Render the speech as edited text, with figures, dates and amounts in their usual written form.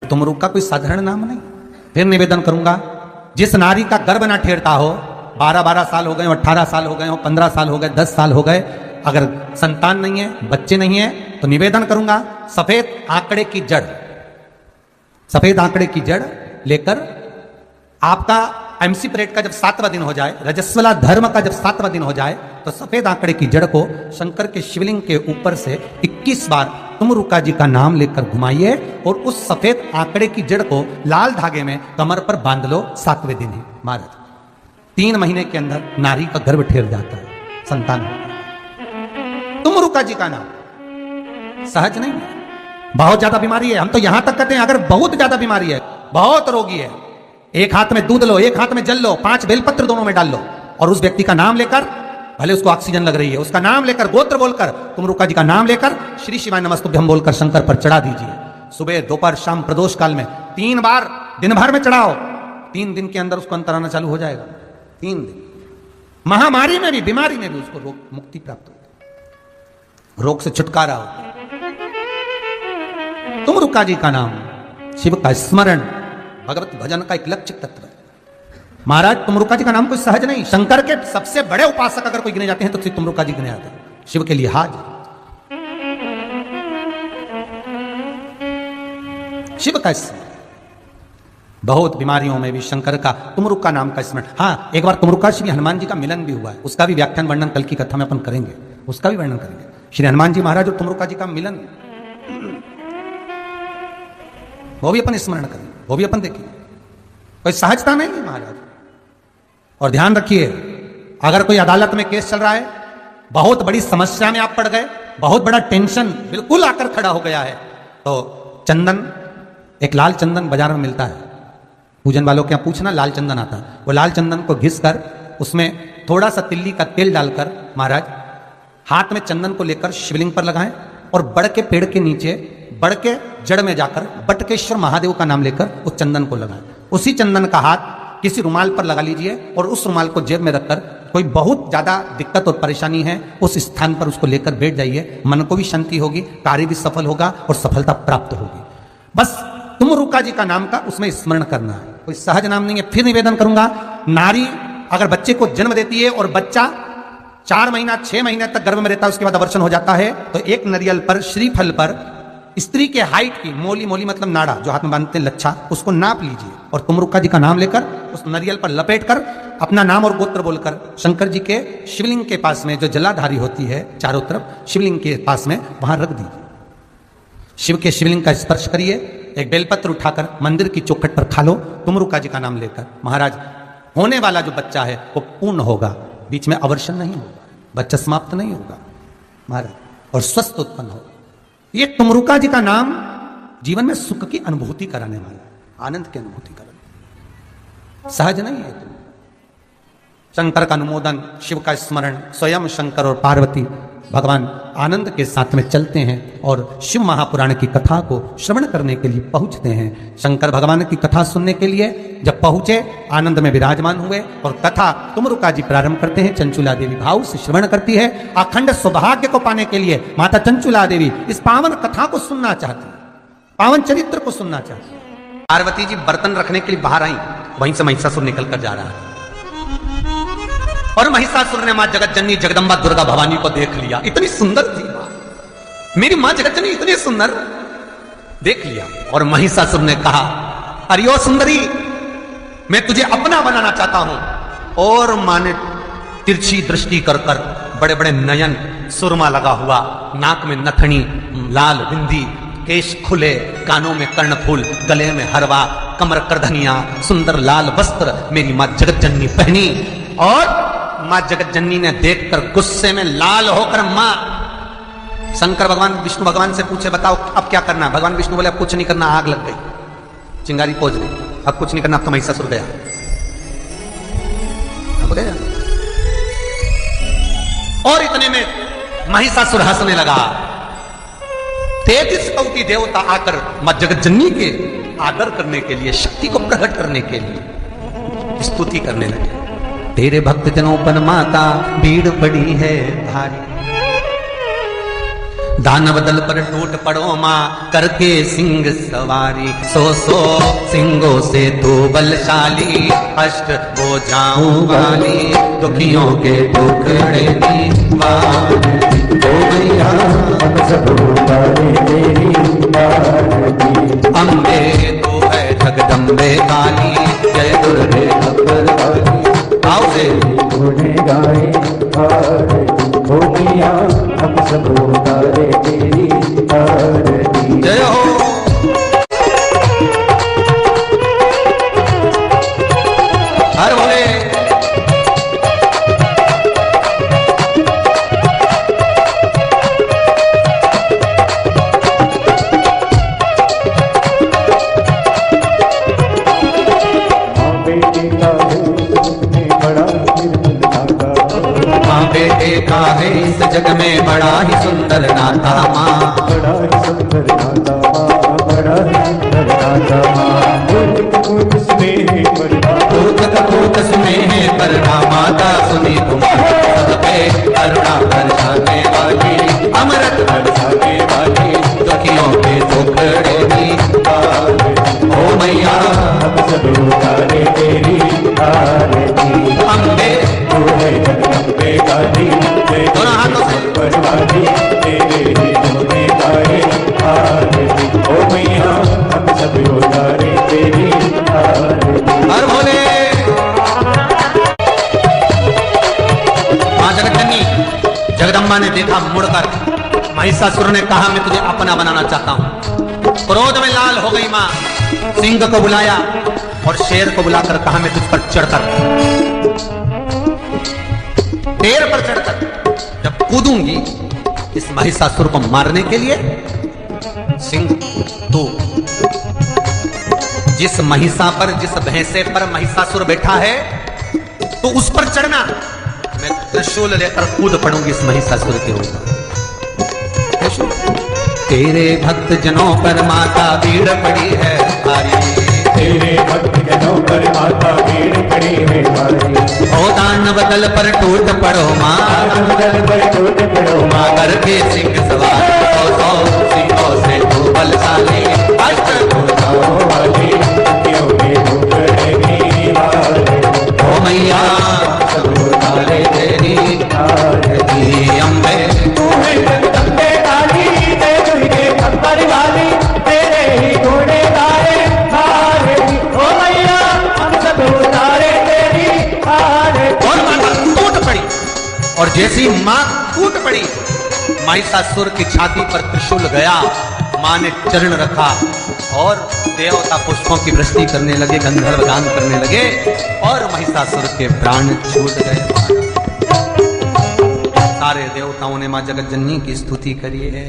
तुमरू का कोई साधारण नाम नहीं। फिर निवेदन करूंगा, जिस नारी का गर्भ ना ठेरता हो, 12-12 साल हो गए, 18 साल हो गए, 15 साल हो गए, 10 साल हो गए, अगर संतान नहीं है, बच्चे नहीं है, तो निवेदन करूंगा सफेद आंकड़े की जड़, सफेद आंकड़े की जड़ लेकर आपका एमसी परेड का जब 7वां दिन हो जाए, रजस्वला धर्म का जब 7वां दिन हो जाए, तो सफेद आंकड़े की जड़ को शंकर के शिवलिंग के ऊपर से 21 बार तुमरुका जी का नाम लेकर घुमाइए और उस सफेद आंकड़े की जड़ को लाल धागे में कमर पर बांध लो। 7वें दिन ही महाराज 3 महीने के अंदर नारी का गर्भ ठेर जाता है, संतान होता है। तुमरुका जी का नाम सहज नहीं है, बहुत ज्यादा बीमारी है। हम तो यहां तक कहते हैं अगर बहुत ज्यादा बीमारी है, बहुत रोगी है, एक हाथ में दूध लो, एक हाथ में जल लो, 5 बेलपत्र दोनों में डाल लो और उस व्यक्ति का नाम लेकर, भले उसको ऑक्सीजन लग रही है, उसका नाम लेकर, गोत्र बोलकर, तुमरुका जी का नाम लेकर श्री शिवाय नमस्तुभ्यं बोलकर शंकर पर चढ़ा दीजिए। सुबह, दोपहर, शाम, प्रदोष काल में 3 बार दिन भर में चढ़ाओ। 3 दिन के अंदर उसको अंतर आना चालू हो जाएगा। 3 दिन। महामारी में भी, बीमारी में भी उसको रोग मुक्ति प्राप्त होती है, रोग से छुटकारा होता है। तुमरुका जी का नाम, शिव का स्मरण, भगवत भजन का एक लक्षित तत्व है। महाराज तुमरुका जी का नाम कोई सहज नहीं। शंकर के सबसे बड़े उपासक अगर कोई गिने जाते हैं तो श्री तुमरुका जी गिने जाते हैं। शिव के लिए हाज, शिव का स्मरण, बहुत बीमारियों में भी शंकर का, तुमरुका नाम का स्मरण। हाँ, एक बार तुमरुका श्री हनुमान जी का मिलन भी हुआ है, उसका भी व्याख्यान वर्णन कल की कथा में अपन करेंगे, उसका भी वर्णन करेंगे। श्री हनुमान जी महाराज और तुमरुका जी का मिलन, वो भी अपन स्मरण करेंगे, वो भी अपन देखेंगे। कोई सहजता नहीं है महाराज। और ध्यान रखिए, अगर कोई अदालत में केस चल रहा है, बहुत बड़ी समस्या में आप पड़ गए, बहुत बड़ा टेंशन बिल्कुल आकर खड़ा हो गया है, तो चंदन, एक लाल चंदन बाजार में मिलता है, पूजन वालों के यहाँ पूछना, लाल चंदन आता है। वो लाल चंदन को घिस कर उसमें थोड़ा सा तिल्ली का तेल डालकर महाराज हाथ में चंदन को लेकर शिवलिंग पर लगाएं और बड़ के पेड़ के नीचे, बड़ के जड़ में जाकर बटकेश्वर महादेव का नाम लेकर उस चंदन को लगाएं। उसी चंदन का हाथ किसी रुमाल पर लगा लीजिए और उस रुमाल को जेब में रखकर, कोई बहुत ज्यादा दिक्कत और परेशानी है, उस स्थान पर उसको लेकर बैठ जाइए। मन को भी शांति होगी, कार्य भी सफल होगा और सफलता प्राप्त होगी। बस तुमरुका जी का नाम का उसमें स्मरण करना है, कोई सहज नाम नहीं है। फिर निवेदन करूंगा, नारी अगर बच्चे को जन्म देती है और बच्चा 4 महीना 6 महीने तक गर्भ में रहता है, उसके बाद अवर्षण हो जाता है, तो एक नारियल पर, श्रीफल पर स्त्री के हाइट की, मोली, मोली मतलब नाड़ा जो हाथ में बांधते हैं, लच्छा, उसको नाप लीजिए और तुमरुका जी का नाम लेकर उस नारियल पर लपेट कर अपना नाम और गोत्र बोलकर शंकर जी के शिवलिंग के पास में, जो जलाधारी होती है चारों तरफ शिवलिंग के पास में, वहां रख दीजिए। शिव के शिवलिंग का स्पर्श करिए, एक बेलपत्र उठाकर मंदिर की चौखट पर खा लो, तुमरुका जी का नाम लेकर। महाराज होने वाला जो बच्चा है वो पूर्ण होगा, बीच में अवर्षण नहीं होगा, बच्चा समाप्त नहीं होगा महाराज, और स्वस्थ उत्पन्न होगा। ये तुमरुका जी का नाम जीवन में सुख की अनुभूति कराने वाला है, आनंद की अनुभूति कराने, सहज नहीं है। तुम शंकर का अनुमोदन, शिव का स्मरण, स्वयं शंकर और पार्वती भगवान आनंद के साथ में चलते हैं और शिव महापुराण की कथा को श्रवण करने के लिए पहुंचते हैं। शंकर भगवान की कथा सुनने के लिए जब पहुंचे, आनंद में विराजमान हुए और कथा तुमरुका जी प्रारंभ करते हैं। चंचुला देवी भाव से श्रवण करती है। अखंड सौभाग्य को पाने के लिए माता चंचुला देवी इस पावन कथा को सुनना चाहती है, पावन चरित्र को सुनना चाहती है। पार्वती जी बर्तन रखने के लिए बाहर आई, वहीं से महिषासुर निकल कर जा रहा है और महिषासुर ने मां जगत जननी जगदम्बा दुर्गा भवानी को देख लिया। इतनी सुंदर थी मां, मेरी मां जगत जननी इतनी सुंदर, देख लिया। और महिषासुर ने कहा, अरे ओ सुंदरी, मैं तुझे अपना बनाना चाहता हूं। और मां ने तिरछी दृष्टि कर कर, बड़े बड़े नयन, सुरमा लगा हुआ, नाक में नथनी, लाल बिंदी, केश खुले, कानों में कर्णफूल, गले में हरवा, कमर करधनिया, सुंदर लाल वस्त्र मेरी मां जगत जननी पहनी। और मां जगत जननी ने देखकर गुस्से में लाल होकर मां शंकर भगवान विष्णु भगवान से पूछे, बताओ अब क्या करना है? भगवान विष्णु बोले, अब कुछ नहीं करना, आग लग गई, चिंगारी पहुंच गई, अब कुछ नहीं करना, अब तो महिषासुर गया, अब गया। और इतने में महिषासुर हंसने लगा। 33 कौटी देवता आकर मां जगत जननी के आदर करने के लिए, शक्ति को प्रकट करने के लिए स्तुति करने लगे। तेरे भक्त जनों पर माता भीड़ पड़ी है भारी, दानव दल पर टूट पड़ो माँ करके सिंह सवारी, सो सिंहों से तू बलशाली, अष्ट हो जाऊं वाली, दुखियों के टुकड़े निवार। ओ मैया हम सब उतारे तेरी आरती। अम्बे तू है जगदम्बे काली, जय दुर्गे अकबर काली। आओ से गुणे गाए आरती। ओ मैया हम सब उतारे तेरी आरती। जय हो। हर भोले। बेटे का है इस जग में बड़ा ही सुंदर नाता माँ, बड़ा ही सुंदर नाता माँ, बड़ा ही सुंदर नाता माँ। कूट स्नेह परना, कूट स्नेह परना, माता सुनी तुम्हारी सब पे करुणा बरसाने वाली, अमृत बरसाने वाली, दुखियों के टुकड़े निवार। ओ मैया हम सब उतारे तेरी आरती। अम्बे तू है जगदम्बे काली, दोनों हाथों से परवाली, तेरे ही गुणे गाए आरती। ओ मैया हम सब उतारे तेरी आरती। हर भोले। मां जगतजननी जगदम्बा ने देखा मुड़कर, महिषासुर ने कहा मैं तुझे अपना बनाना चाहता हूं। क्रोध में लाल हो गई मां, सिंह को बुलाया और शेर को बुलाकर कहा मैं तुझ पर चढ़कर, पैर पर चढ़कर जब कूदूंगी इस महिषासुर को मारने के लिए, सिंह तो जिस महिषा पर, जिस भैंसे पर महिषासुर बैठा है, तो उस पर चढ़ना, मैं त्रिशूल लेकर कूद पड़ूंगी इस महिषासुर के ऊपर। तेरे भक्त जनों पर माता भीड़ पड़ी है भारी, तेरे भक्त जनों पर माता भीड़ पड़ी है भारी। ओ दानव दल पर टूट पड़ो माँ, दानव दल पर टूट पड़ो माँ, करके सिंह सवार, सौ सिंहों से तू बलशाली, अष्ट हो जाओ वाली, दुखियों के टुकड़े निवार। ओ मैया सब उतारे तेरी आरती। अम्बे तू है जगदम्बे काली, जय दुर्गे अकबर वाली, तेरे ही गुणे गाए आरती। ओ मैया हम सब उतारे तेरी आरती। और माता टूट पड़ी, और जैसी मां टूट पड़ी, महिषासुर की छाती पर त्रिशूल गया, मां ने चरण रखा और देवता पुष्पों की वृष्टि करने लगे, गंधर्व गान करने लगे और महिषासुर के प्राण छूट गए। सारे देवताओं ने मां जगतजननी की स्तुति करी है।